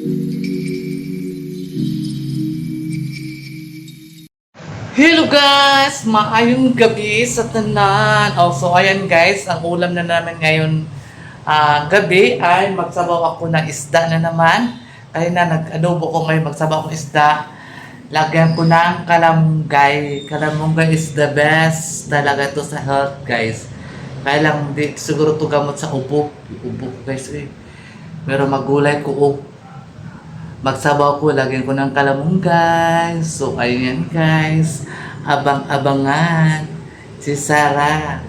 Hello guys! Maayong gabi sa tanan. So ayan guys, ang ulam na namin ngayon gabi ay magsabaw ako ng isda na naman. Kaya na nag-adobo ko ngayon, magsabaw ako isda. Lagyan ko ng kalamunggay. Kalamunggay is the best talaga to sa health guys. Kaya lang di siguro to gamot sa ubo. Ubo guys eh. Pero magulay ko magsabaw ko, lagyan ko ng kalamunggay. So, ayan guys. Abang-abangan. Si Sarah.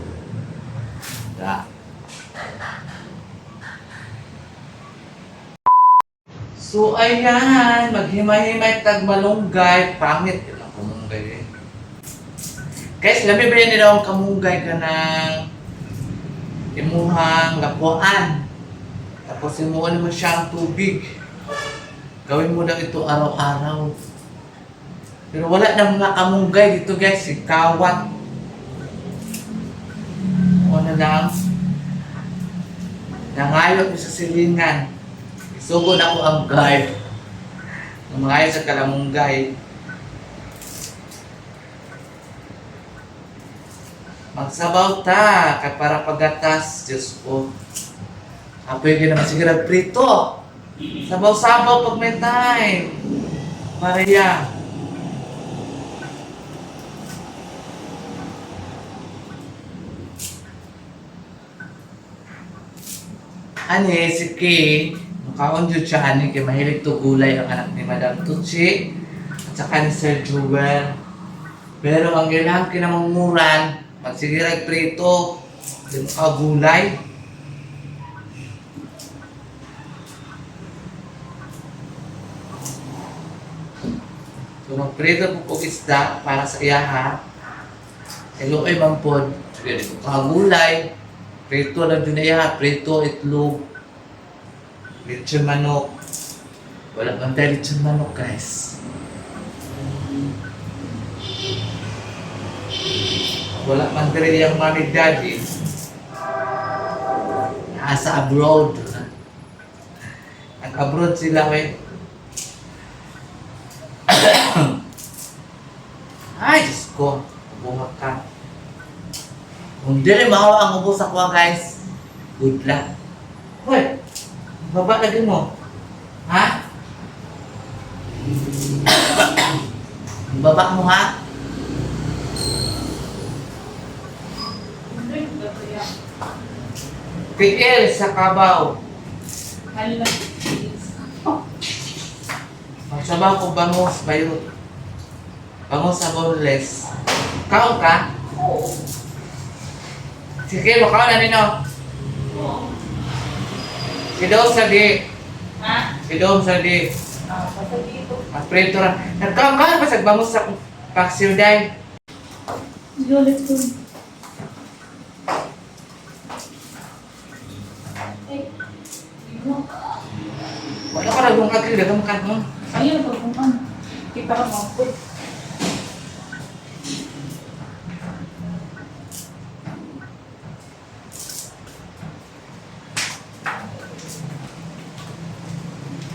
Yeah. So, ayan. Maghimay-himay tag malunggay. Pangit yun ang kamunggay eh. Guys, lami ba yan nila ang kamunggay ka ng imuhang lapuan. Tapos imuha naman siyang tubig. Gawin mo daw ito araw-araw. Pero wala na mga kamunggay dito guys. Kawat. O na lang. Nangayot mo sa silingan. Isugod ako ang guide. Nangayon sa kalamunggay. Magsabaw ta. Kaya para pagatas. Diyos ko. Apoy ka naman sige prito. Sabaw-sabaw pag may time. Maria. Ani, si Kay, makaon dyan siya, ani, kay mahilig to gulay ang anak ni Madam Tucci at saka ni Sir Jewel. Pero ang ilang kinamumuran, magsigirag prito, yung gulay. So, magprito po kong isda para sa iyaha. Hello ay mampod. Sige, dito gulay. Prito lang din na iyaha. Prito, itlog. Lechon manok. Wala pang tayo lechon manok, guys. Wala pang tayo yung mami daddy. Nasa abroad. Nag-abroad sila, eh. Ay, Diyos ko. Bumag ka. Kung di rin mahawa ang ubos ako, guys. Good luck. Hoy, baba lagi mo. Ha? Baba mo, ha? PL sa Kabaw. Magsabaw ko bangus, bayot. Bangus sa boneless. Kaon ka? Oo. Sige, makaon na nino. Oo. Si Dom sa di. Ha? Si Dom sa di. Basta dito. Mas prito rin. Nagkaon ka ba sa bangus sa paksiw day? Yolit ko. Wala ka rin mong agil, dagang makan mo. Ayun, pagpungan. Kita ka mga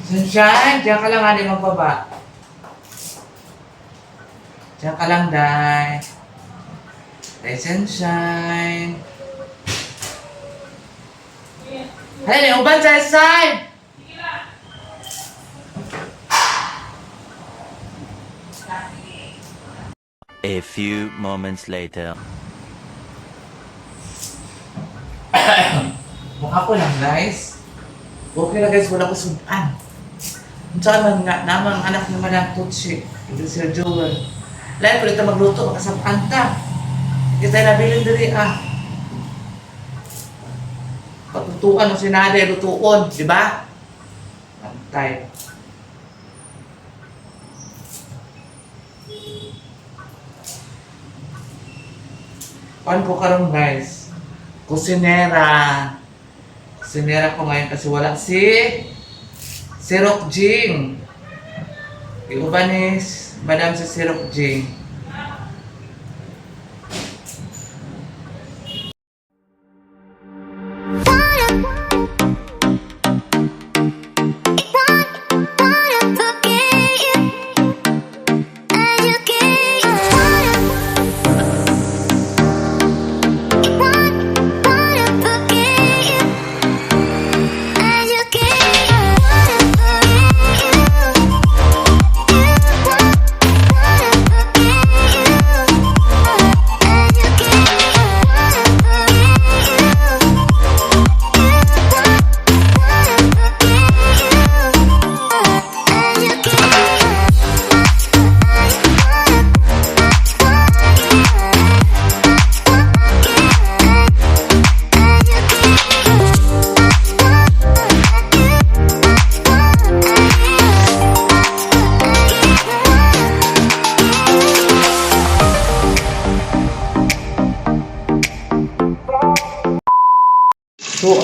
Sunshine, diyan ka lang hindi magbaba. Diyan ka lang, Day. Day, Sunshine. Halin, uban sa side! A few moments later. Mukha ko lang, guys. Okay na, guys. Wala ko sudan. Kung saan man nga, namang anak ni Madam Tutsi. Ito si Sir Joel. Lahat ko dito magluto, makasapaan ta. Hindi tayo nabilin diri, Patutuan ng sinade, lutuon, di ba? Antay. Paano ko karon guys? Kusinera. Kusinera ko ngayon kasi wala si Rock Jing. Yung ba ni Madam si Rock Jing?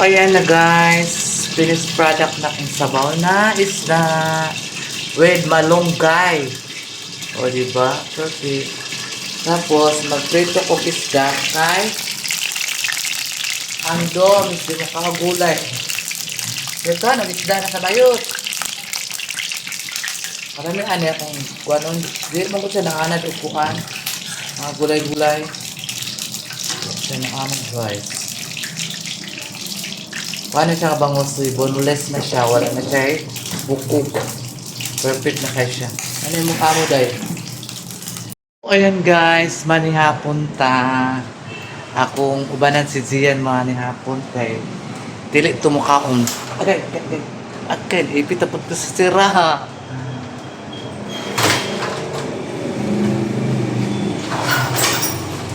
ayan na guys. Finished product na kung sabaw na isda with malunggay. O, diba? Perfect. Tapos, magprito ko isda kay ando, hindi mo kakagulay. Ito, nag-isda na sa bayot. Marami ano akong guwanon. Hindi mo ko siya naanad o kuhan. Mga gulay-gulay. Siya naanad guys. Paano siya kabangos? Boneless na siya. Wala na siya buko. Perfect na kayo siya. Ano yung mukha mo dahil? Ayan guys, manihapon ta. Akong ubanan si Zian manihapon kay dili tumukaon. Okay, ipitapot ko sa sira.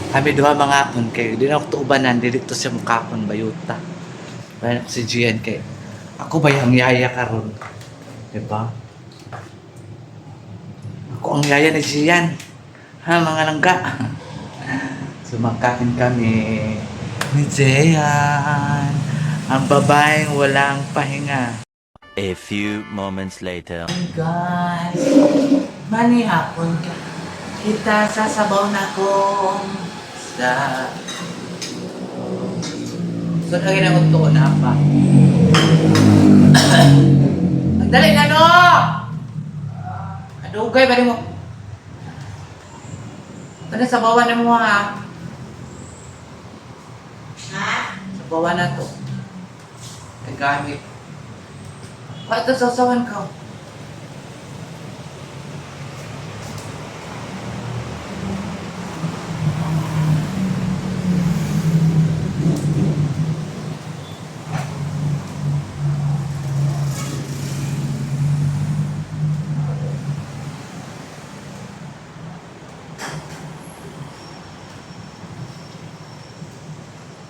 Kami duha mga hapon kay di na ako ubanan dili to siya mukakon bayuta. Bayan ako si Zian kay ako ba yung yaya karon? Diba? Ako ang yaya ni Zian. Ha, mga langga. Sumakain kami ni Zian. Ang babaeng walang pahinga. A few moments later. Guys, manihapon ka. Kita sasabaw na kong sa... So, lagi na kong tuon na pa. Magdali na no! Adugay ba mo? Ano, sabawan na mo ha? Ha? Sabawan na to. Kagamit. Bakit ito sasawan ka?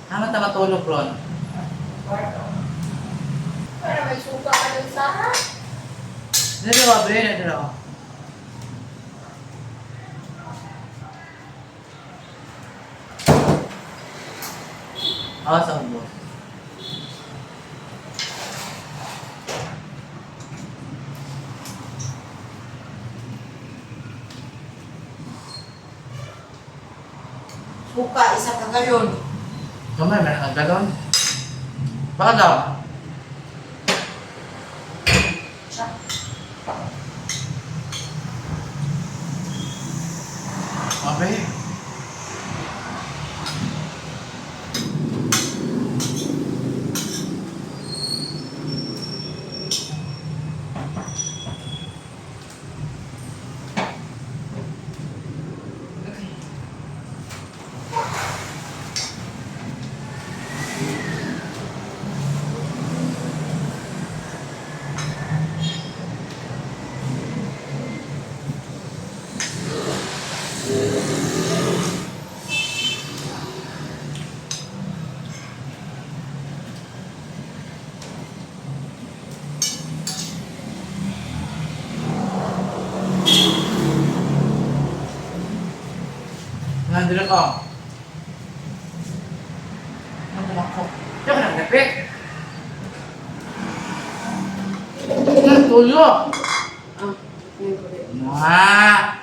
Ano ta matulog, Ron? Para may suka ka dun sa Dito ba, Bren? Dito ako. Sa ubo. suka, isa ka gayon. Kamay, may nakagalon. Bakit daw? Okay. Nandun ako. Nandun ako. Diyan ka nagdapit. Tulo. Mwah!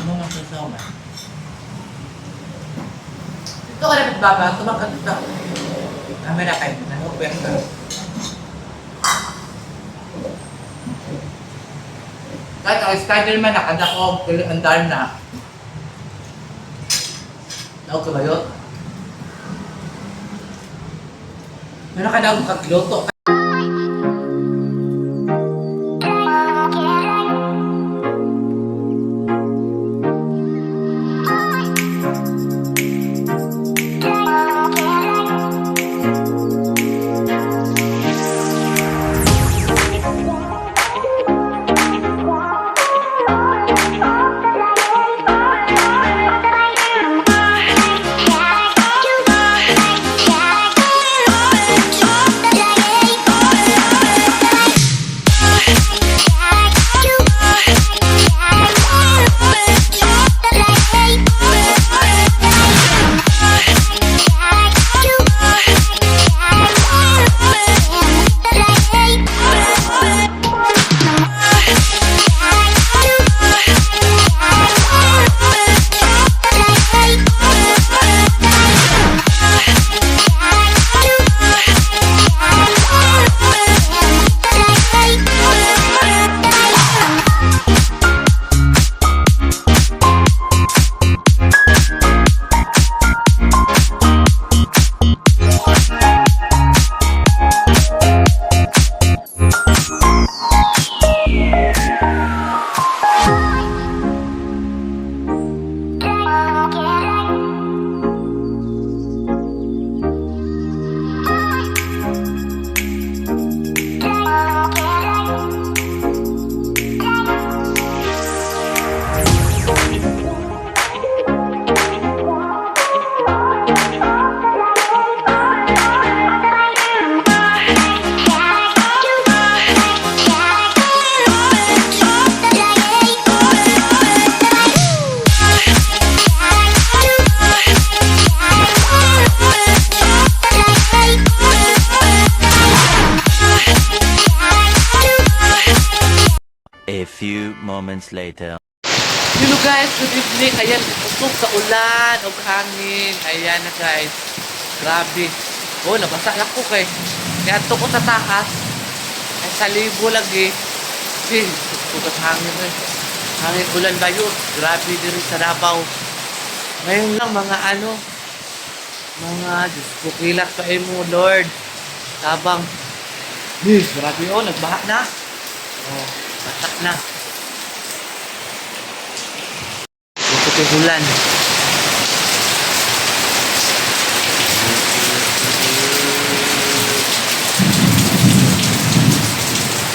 Mo magsasawa. Ito ka na nagbaba, tumakat ito. Camera kayo, nag-open ka. Kahit ako, Spider-Man, nakadakog, andar na. Naog ka ba yun? Meron ka na kagluto. A few moments later. Hello guys, good evening. Ayan, usok sa ulan o hangin. Ayan na guys. Grabe. Oh, nabasa lang ko kay. Kaya ito ko sa taas. Ay sa libo lagi. Sige, usok at hangin eh. Hangin ulan ba yun? Grabe din sa Davao. Ngayon lang mga mga Diyos ko, kilat pa mo Lord. Tabang. Grabe oh, nagbaha na. Oh, batak na. Ito yung ulan.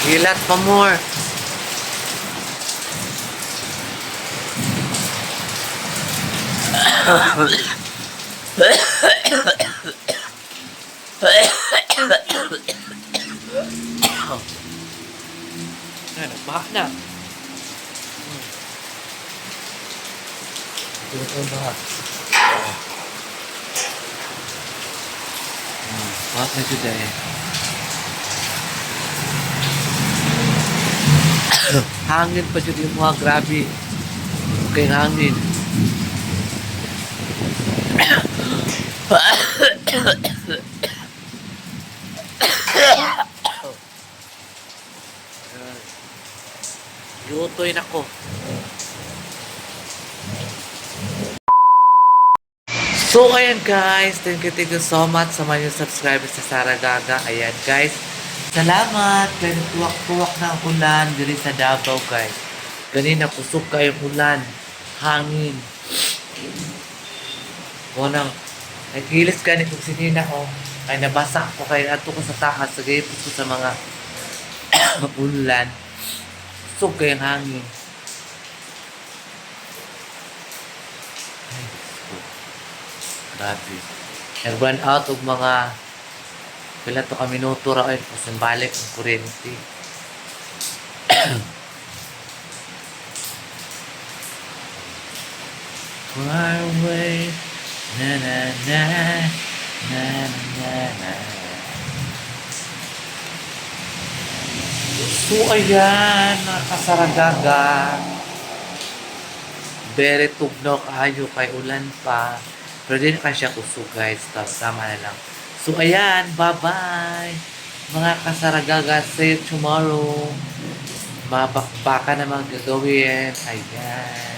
Kilat pa more. Nagbaha na. Ito ba? Bakit na siya dahil? Hangin pa siya yung mga grabe. Okay, hangin. Lutoy na ko. So, ayan guys. Thank you so much sa mga subscribers sa Sara Gaga. Ayan guys. Salamat. Kaya tuwak-tuwak na ang ulan diri sa Davao guys. Ganina kusog kayong ulan. Hangin. Unang, naghilis ka ni kung sinina ko. Ay nabasa ko kaya ato ko sa taas. Sagayipos ko sa mga ulan. Kusog kayong hangin. Grabe. Nag-run out og mga pila to ka minuto ra ay balik ang kuryente. Far away, na na na, na na na. So ayan, mga kasaragaga. Very tugnaw kayo kay ulan pa. Pero din ka siya kusog guys. Tama na lang. So ayan, bye-bye. Mga kasaragaga, see you tomorrow. Mabakbaka na mga gagawin. Ayan.